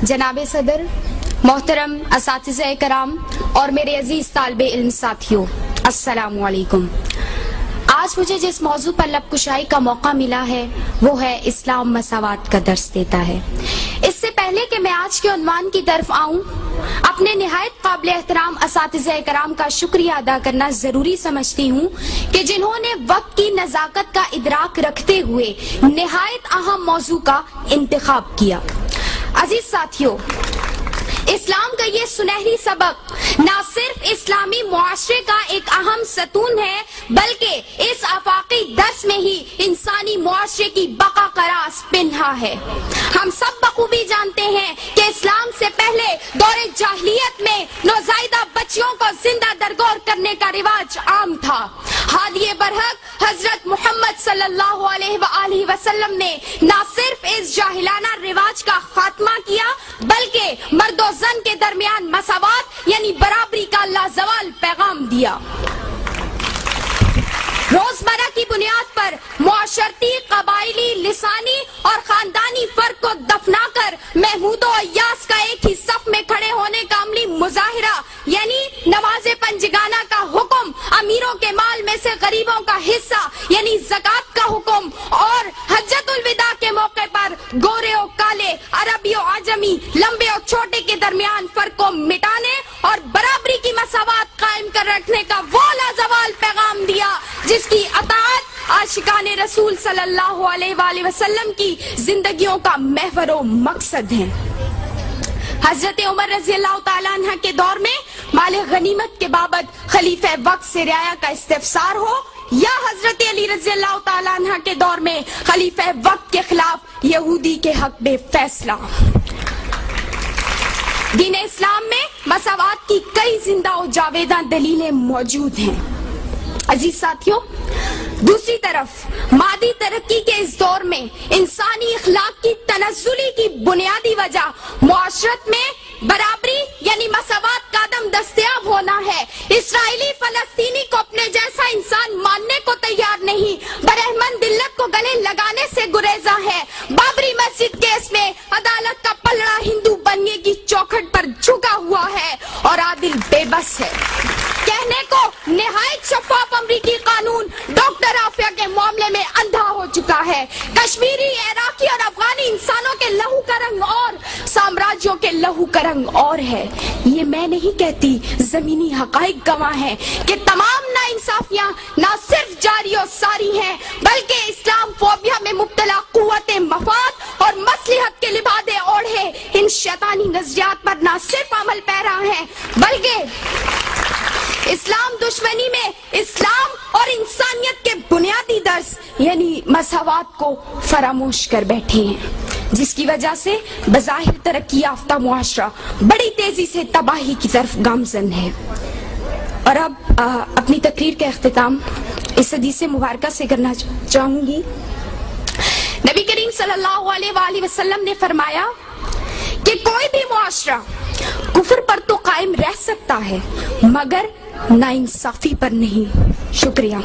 जनाब सदर, मोहतरम असातिज़े कराम और मेरे अजीज तालिबे इल्म साथियों, अस्सलामु अलैकुम। आज मुझे जिस मौजू पर लबकुशाई का मौका मिला है वो है इस्लाम मसावात का दर्स देता है। इससे पहले कि मैं आज के उन्वान की तरफ आऊं, अपने निहायत काबिल एहतराम असातिज़े कराम का शुक्रिया अदा करना जरूरी समझती हूं कि जिन्होंने वक्त की नजाकत का इदराक रखते हुए निहायत अहम मौजू का इंतखाब किया। अजीज साथियों, इस्लाम का ये सुनहरी सबक न सिर्फ इस्लामी मुआशरे का एक अहम सतून है, बल्कि इस आफाकी दर्स में ही इंसानी मुआशरे की बका का राज पिन्हा है। हम सब बखूबी जानते हैं कि इस्लाम से पहले दौरे जाहिलियत में नौज़ायदा बच्चियों को जिंदा दरगोर करने का रिवाज आम था। हादिए बरहक हजरत मोहम्मद सल्लल्लाहु अलैहि वसल्लम ने न सिर्फ इस जाहिलाना रिवाज का खात्मा किया, बल्कि मर्दो जन के दरमियान मसावात यानी बराबरी का लाजवाल पैगाम दिया। रोजमर्रा की बुनियाद पर मुआशरती, कबायली, लिसानी और खानदानी फर्क को दफनाकर महमूद और यास का एक ही सफ में खड़े होने का अमली मुजाहिरा यानी नवाज़े पंजगाना का हुक्म, अमीरों के माल में से गरीबों का हिस्सा यानी ज़कात का हुक्म और हज्जतुल विदा के मौके पर गोरे और काले, अरबी और आजमी, लंबे और छोटे के दरमियान फर्क को मिटाने और बराबरी की मसावात कायम कर रखने का वो लाजवाल पैगाम दिया जिसकी अताअत आशिकाने रसूल सल्लल्लाहु अलैहि वसल्लम की जिंदगियों का महवर व मकसद है। हजरत उमर रज़ी अल्लाह तआला अन्हा के दौर में माल गनीमत के बाबत खलीफे वक्त से रियाया का इस्तिफसार हो या हजरत अली रज़ी अल्लाह तआला अन्हा के दौर में खलीफे वक्त के खिलाफ यहूदी के हक में फैसला। दीन इस्लाम में मसावात की कई जिंदा और जावेदा दलीलें मौजूद हैं। अजीज साथियों, दूसरी तरफ मादी तरक्की के इस दौर में इंसानी अखलाक की तनज़्ज़ुली की बुनियादी वजह मुआशरत में बराबरी यानी मसावात का अदम दस्तयाब होना है। इसराइली फलस्तीनी को अपने जैसा इंसान मानने को तैयार नहीं, बरहमन दिल्लत को गले लगाने से गुरेजा है। बाबरी मस्जिद केस में अदालत का पलड़ा हिंदू बनने की चौखट पर झुका हुआ है और आदिल बेबस है। कहने को निहायत शफाफ अमरीकी कानून डॉक्टर आफिया के मामले में अंधा हो चुका है। कश्मीरी, इराकी और अफगानी इंसानों के लहू का रंग और साम्राज्यों के लहू का रंग और है। ये मैं नहीं कहती, जमीनी हकाइक गवाह हैं कि तमाम नाइंसाफियां न सिर्फ जारी और सारी हैं, बल्कि इस्लाम फोबिया में मुब्तला कुव्वते मफाद और मसलिहत के लिबादे ओढ़े इन शैतानी नजरियात पर न सिर्फ अमल पैरा हैं, बल्कि इस्लाम दुश्मनी में इस्लाम और इंसानियत के बुनियादी दर्स यानी मसावात को फरामोश कर बैठे हैं, जिसकी वजह से बज़ाहिर तरक्की याफ्ता मुआशरा बड़ी तेजी से तबाही की तरफ गामजन है। और अब अपनी तकरीर का इख्तिताम इस हदीस मुबारका से करना चाहूंगी। नबी करीम सल्लल्लाहु अलैहि वसल्लम ने फरमाया कि कोई भी मुआशरा कुफ्र पर तो कायम रह सकता है मगर नाइंसाफी पर नहीं। शुक्रिया।